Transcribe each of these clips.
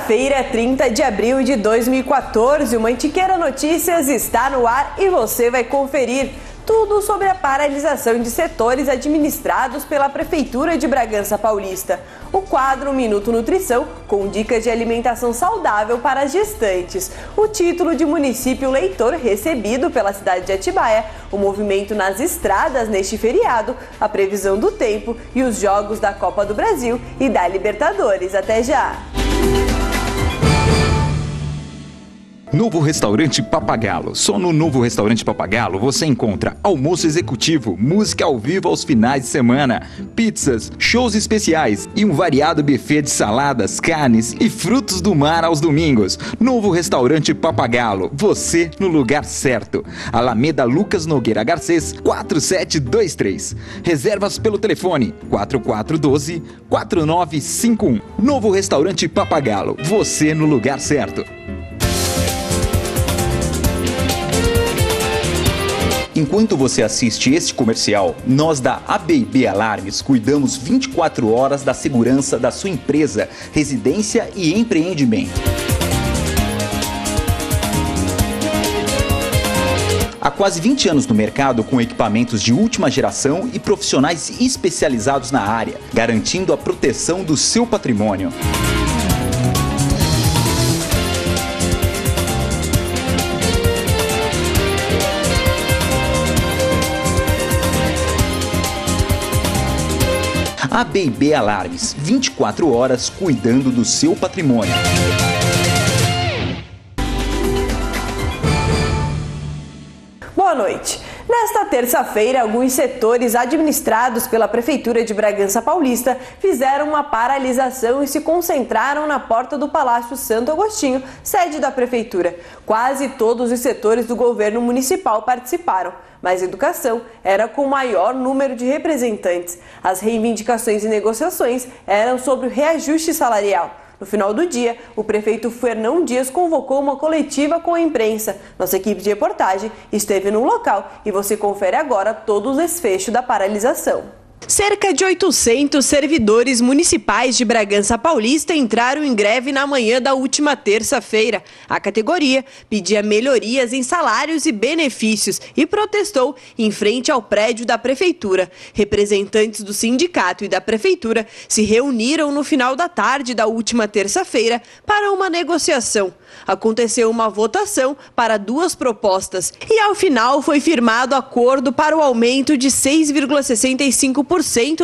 Terça-feira, 30 de abril de 2014, o Mantiqueira Notícias está no ar e você vai conferir tudo sobre a paralisação de setores administrados pela Prefeitura de Bragança Paulista. O quadro Minuto Nutrição, com dicas de alimentação saudável para as gestantes. O título de município leitor recebido pela cidade de Atibaia, o movimento nas estradas neste feriado, a previsão do tempo e os jogos da Copa do Brasil e da Libertadores. Até já! Novo Restaurante Papagalo. Só no Novo Restaurante Papagalo você encontra almoço executivo, música ao vivo aos finais de semana, pizzas, shows especiais e um variado buffet de saladas, carnes e frutos do mar aos domingos. Novo Restaurante Papagalo. Você no lugar certo. Alameda Lucas Nogueira Garcês, 4723. Reservas pelo telefone 4412-4951. Novo Restaurante Papagalo. Você no lugar certo. Enquanto você assiste este comercial, nós da ABB Alarmes cuidamos 24 horas da segurança da sua empresa, residência e empreendimento. Há quase 20 anos no mercado com equipamentos de última geração e profissionais especializados na área, garantindo a proteção do seu patrimônio. ABB Alarmes, 24 horas cuidando do seu patrimônio. Boa noite. Nesta terça-feira, alguns setores administrados pela Prefeitura de Bragança Paulista fizeram uma paralisação e se concentraram na porta do Palácio Santo Agostinho, sede da Prefeitura. Quase todos os setores do governo municipal participaram, mas educação era com o maior número de representantes. As reivindicações e negociações eram sobre o reajuste salarial. No final do dia, o prefeito Fernão Dias convocou uma coletiva com a imprensa. Nossa equipe de reportagem esteve no local e você confere agora todo o desfecho da paralisação. Cerca de 800 servidores municipais de Bragança Paulista entraram em greve na manhã da última terça-feira. A categoria pedia melhorias em salários e benefícios e protestou em frente ao prédio da Prefeitura. Representantes do sindicato e da Prefeitura se reuniram no final da tarde da última terça-feira para uma negociação. Aconteceu uma votação para duas propostas e, ao final, foi firmado acordo para o aumento de 6,65%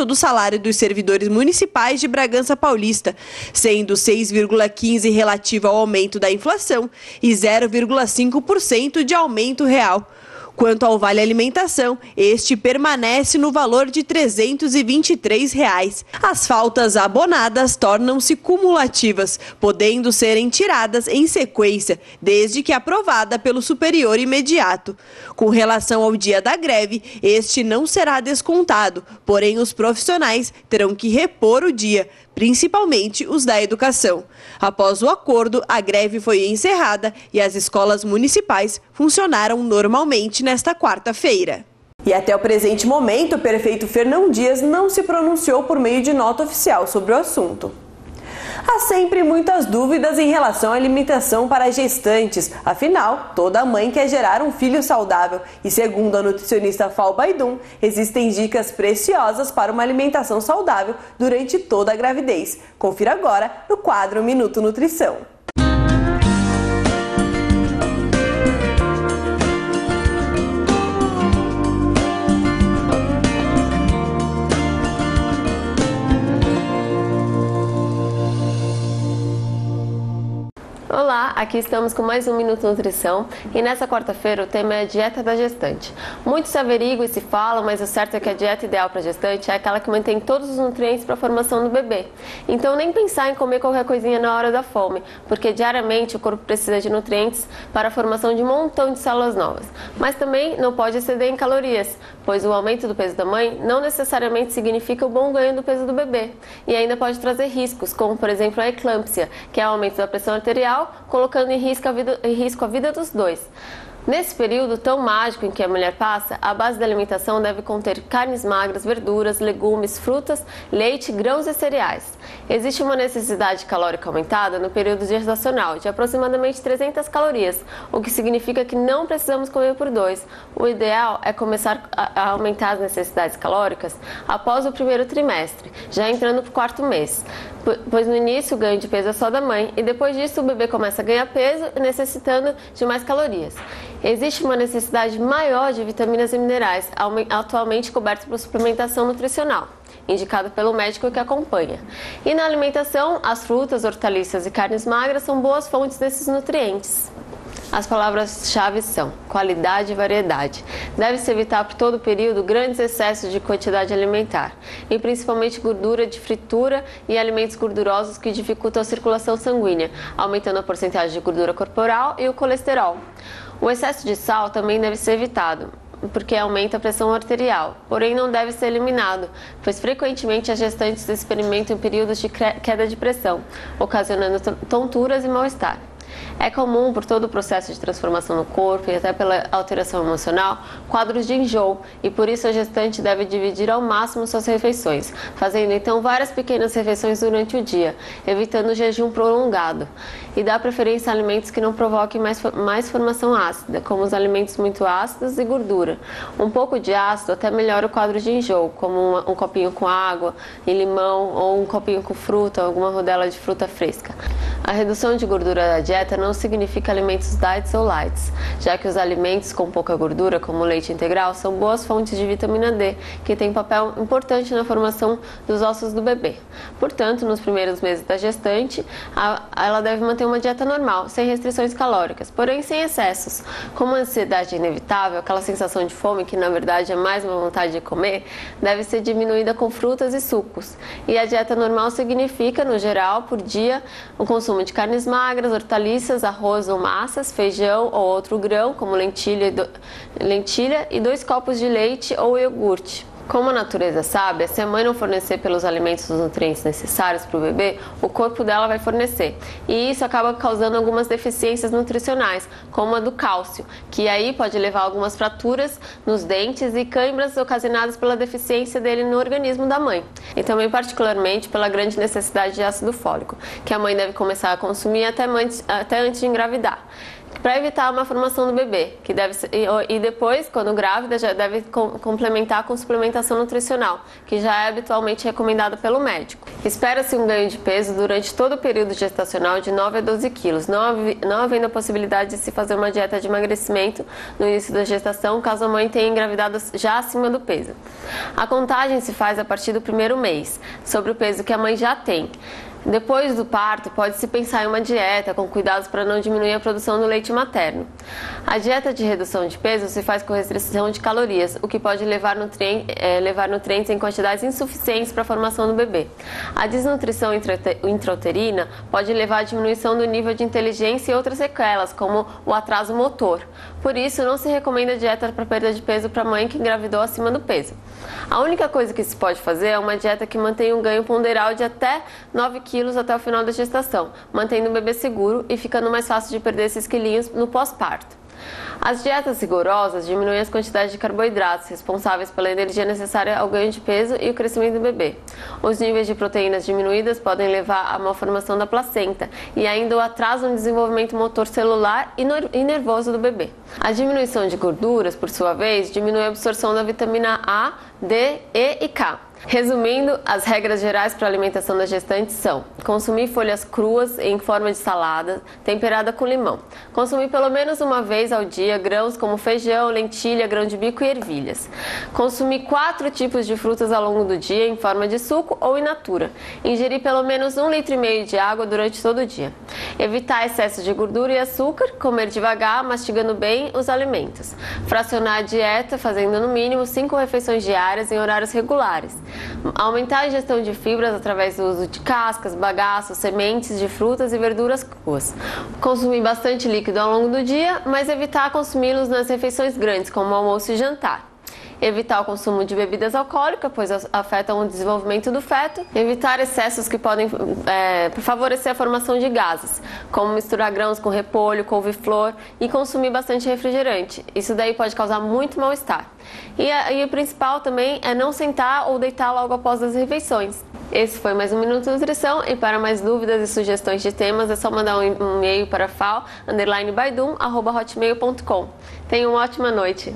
do salário dos servidores municipais de Bragança Paulista, sendo 6,15% relativo ao aumento da inflação e 0,5% de aumento real. Quanto ao Vale Alimentação, este permanece no valor de R$ 323. As faltas abonadas tornam-se cumulativas, podendo serem tiradas em sequência, desde que aprovada pelo superior imediato. Com relação ao dia da greve, este não será descontado, porém os profissionais terão que repor o dia, principalmente os da educação. Após o acordo, a greve foi encerrada e as escolas municipais funcionaram normalmente nesta quarta-feira. E até o presente momento, o prefeito Fernão Dias não se pronunciou por meio de nota oficial sobre o assunto. Há sempre muitas dúvidas em relação à alimentação para gestantes. Afinal, toda mãe quer gerar um filho saudável. E segundo a nutricionista Fal Baidum, existem dicas preciosas para uma alimentação saudável durante toda a gravidez. Confira agora no quadro Minuto Nutrição. Olá, aqui estamos com mais um Minuto Nutrição e nessa quarta-feira o tema é a dieta da gestante. Muito se averigua e se fala, mas o certo é que a dieta ideal para a gestante é aquela que mantém todos os nutrientes para a formação do bebê. Então nem pensar em comer qualquer coisinha na hora da fome, porque diariamente o corpo precisa de nutrientes para a formação de um montão de células novas. Mas também não pode exceder em calorias, pois o aumento do peso da mãe não necessariamente significa o bom ganho do peso do bebê. E ainda pode trazer riscos, como por exemplo a eclâmpsia, que é o aumento da pressão arterial, colocando em risco a vida dos dois. Nesse período tão mágico em que a mulher passa, a base da alimentação deve conter carnes magras, verduras, legumes, frutas, leite, grãos e cereais. Existe uma necessidade calórica aumentada no período gestacional, de aproximadamente 300 calorias, o que significa que não precisamos comer por 2. O ideal é começar a aumentar as necessidades calóricas após o primeiro trimestre, já entrando para o 4º mês, pois no início o ganho de peso é só da mãe e depois disso o bebê começa a ganhar peso, necessitando de mais calorias. Existe uma necessidade maior de vitaminas e minerais, atualmente coberta por suplementação nutricional, indicado pelo médico que acompanha. E na alimentação, as frutas, hortaliças e carnes magras são boas fontes desses nutrientes. As palavras-chave são qualidade e variedade. Deve-se evitar por todo o período grandes excessos de quantidade alimentar, e principalmente gordura de fritura e alimentos gordurosos que dificultam a circulação sanguínea, aumentando a porcentagem de gordura corporal e o colesterol. O excesso de sal também deve ser evitado, porque aumenta a pressão arterial, porém não deve ser eliminado, pois frequentemente as gestantes experimentam períodos de queda de pressão, ocasionando tonturas e mal-estar. É comum, por todo o processo de transformação no corpo e até pela alteração emocional, quadros de enjoo, e por isso a gestante deve dividir ao máximo suas refeições, fazendo então várias pequenas refeições durante o dia, evitando o jejum prolongado, e dá preferência a alimentos que não provoquem mais formação ácida, como os alimentos muito ácidos e gordura. Um pouco de ácido até melhora o quadro de enjoo, como um copinho com água e limão, ou um copinho com fruta, ou alguma rodela de fruta fresca. A redução de gordura da dieta não significa alimentos diets ou lights, já que os alimentos com pouca gordura, como o leite integral, são boas fontes de vitamina D, que tem um papel importante na formação dos ossos do bebê. Portanto, nos primeiros meses da gestante, ela deve manter uma dieta normal, sem restrições calóricas, porém sem excessos. Como a ansiedade é inevitável, aquela sensação de fome, que na verdade é mais uma vontade de comer, deve ser diminuída com frutas e sucos. E a dieta normal significa, no geral, por dia, o consumo de carnes magras, hortaliças, arroz ou massas, feijão ou outro grão, como lentilha e 2 copos de leite ou iogurte. Como a natureza sabe, se a mãe não fornecer pelos alimentos os nutrientes necessários para o bebê, o corpo dela vai fornecer. E isso acaba causando algumas deficiências nutricionais, como a do cálcio, que aí pode levar a algumas fraturas nos dentes e câimbras ocasionadas pela deficiência dele no organismo da mãe. E também particularmente pela grande necessidade de ácido fólico, que a mãe deve começar a consumir até antes de engravidar, para evitar uma formação do bebê, que deve ser, e depois, quando grávida, já deve complementar com suplementação nutricional, que já é habitualmente recomendada pelo médico. Espera-se um ganho de peso durante todo o período gestacional de 9 a 12 quilos, não havendo a possibilidade de se fazer uma dieta de emagrecimento no início da gestação, caso a mãe tenha engravidado já acima do peso. A contagem se faz a partir do 1º mês, sobre o peso que a mãe já tem. Depois do parto, pode-se pensar em uma dieta com cuidados para não diminuir a produção do leite materno. A dieta de redução de peso se faz com restrição de calorias, o que pode levar nutrientes em quantidades insuficientes para a formação do bebê. A desnutrição intrauterina pode levar à diminuição do nível de inteligência e outras sequelas, como o atraso motor. Por isso, não se recomenda dieta para perda de peso para a mãe que engravidou acima do peso. A única coisa que se pode fazer é uma dieta que mantenha um ganho ponderal de até 9 quilos até o final da gestação, mantendo o bebê seguro e ficando mais fácil de perder esses quilinhos no pós-parto. As dietas rigorosas diminuem as quantidades de carboidratos responsáveis pela energia necessária ao ganho de peso e o crescimento do bebê. Os níveis de proteínas diminuídas podem levar à malformação da placenta e ainda o atraso no desenvolvimento motor celular e nervoso do bebê. A diminuição de gorduras, por sua vez, diminui a absorção da vitamina A, D, E e K. Resumindo, as regras gerais para a alimentação da gestante são: consumir folhas cruas em forma de salada, temperada com limão. Consumir pelo menos uma vez ao dia grãos como feijão, lentilha, grão de bico e ervilhas. Consumir 4 tipos de frutas ao longo do dia em forma de suco ou in natura. Ingerir pelo menos 1,5 litro de água durante todo o dia. Evitar excesso de gordura e açúcar, comer devagar, mastigando bem os alimentos. Fracionar a dieta, fazendo no mínimo 5 refeições diárias em horários regulares. Aumentar a ingestão de fibras através do uso de cascas, bagaços, sementes de frutas e verduras cruas. Consumir bastante líquido ao longo do dia, mas evitar consumi-los nas refeições grandes, como almoço e jantar. evitar o consumo de bebidas alcoólicas, pois afetam o desenvolvimento do feto, evitar excessos que podem favorecer a formação de gases, como misturar grãos com repolho, couve-flor e consumir bastante refrigerante. Isso daí pode causar muito mal-estar. E o principal também é não sentar ou deitar logo após as refeições. Esse foi mais um Minuto Nutrição, e para mais dúvidas e sugestões de temas é só mandar um e-mail para fal_baidum@hotmail.com. Tenha uma ótima noite.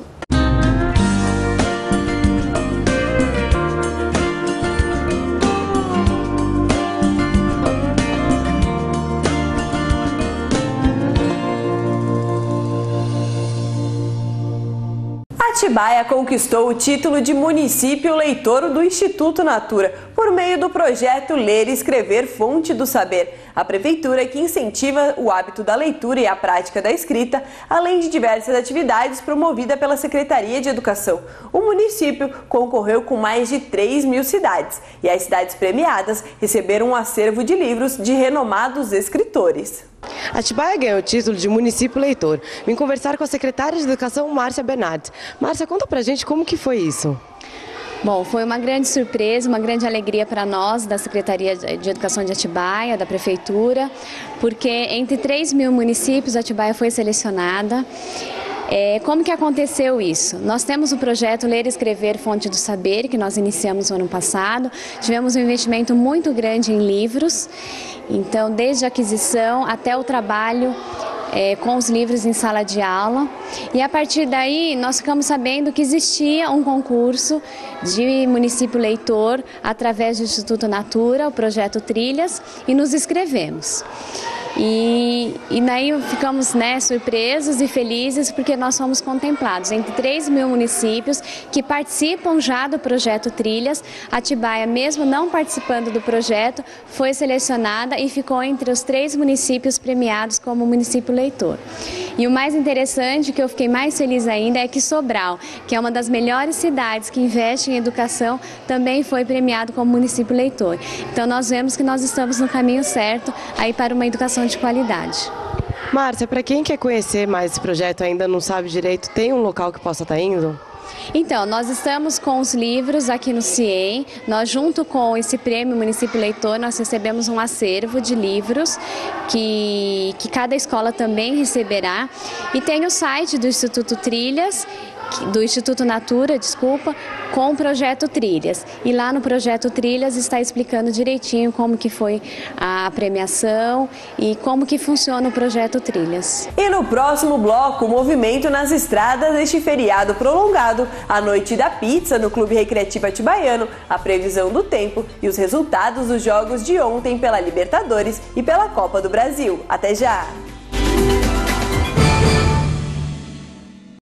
Atibaia conquistou o título de município leitor do Instituto Natura por meio do projeto Ler e Escrever Fonte do Saber. A prefeitura, que incentiva o hábito da leitura e a prática da escrita, além de diversas atividades promovidas pela Secretaria de Educação. O município concorreu com mais de 3.000 cidades, e as cidades premiadas receberam um acervo de livros de renomados escritores. Atibaia ganhou o título de município leitor. Vim conversar com a secretária de Educação, Márcia Bernardi. Márcia, conta pra gente como que foi isso. Bom, foi uma grande surpresa, uma grande alegria para nós da Secretaria de Educação de Atibaia, da Prefeitura, porque entre 3.000 municípios Atibaia foi selecionada. Como que aconteceu isso? Nós temos o projeto Ler e Escrever Fonte do Saber, que nós iniciamos no ano passado. Tivemos um investimento muito grande em livros, então desde a aquisição até o trabalho com os livros em sala de aula. E a partir daí nós ficamos sabendo que existia um concurso de município leitor através do Instituto Natura, o projeto Trilhas, e nos inscrevemos. E daí ficamos surpresos e felizes porque nós fomos contemplados entre 3.000 municípios que participam já do projeto Trilhas. Atibaia, mesmo não participando do projeto, foi selecionada e ficou entre os 3 municípios premiados como município leitor. E o mais interessante, que eu fiquei mais feliz ainda, é que Sobral, que é uma das melhores cidades que investe em educação, também foi premiado como município leitor. Então nós vemos que nós estamos no caminho certo aí para uma educação de qualidade. Márcia, para quem quer conhecer mais esse projeto e ainda não sabe direito, tem um local que possa estar indo? Então, nós estamos com os livros aqui no CIEM. Nós, junto com esse prêmio Município Leitor, nós recebemos um acervo de livros que cada escola também receberá. E tem o site do Instituto Trilhas, do Instituto Natura, com o projeto Trilhas. E lá no projeto Trilhas está explicando direitinho como que foi a premiação e como que funciona o projeto Trilhas. E no próximo bloco, movimento nas estradas deste feriado prolongado, a noite da pizza no Clube Recreativo Atibaiano, a previsão do tempo e os resultados dos jogos de ontem pela Libertadores e pela Copa do Brasil. Até já!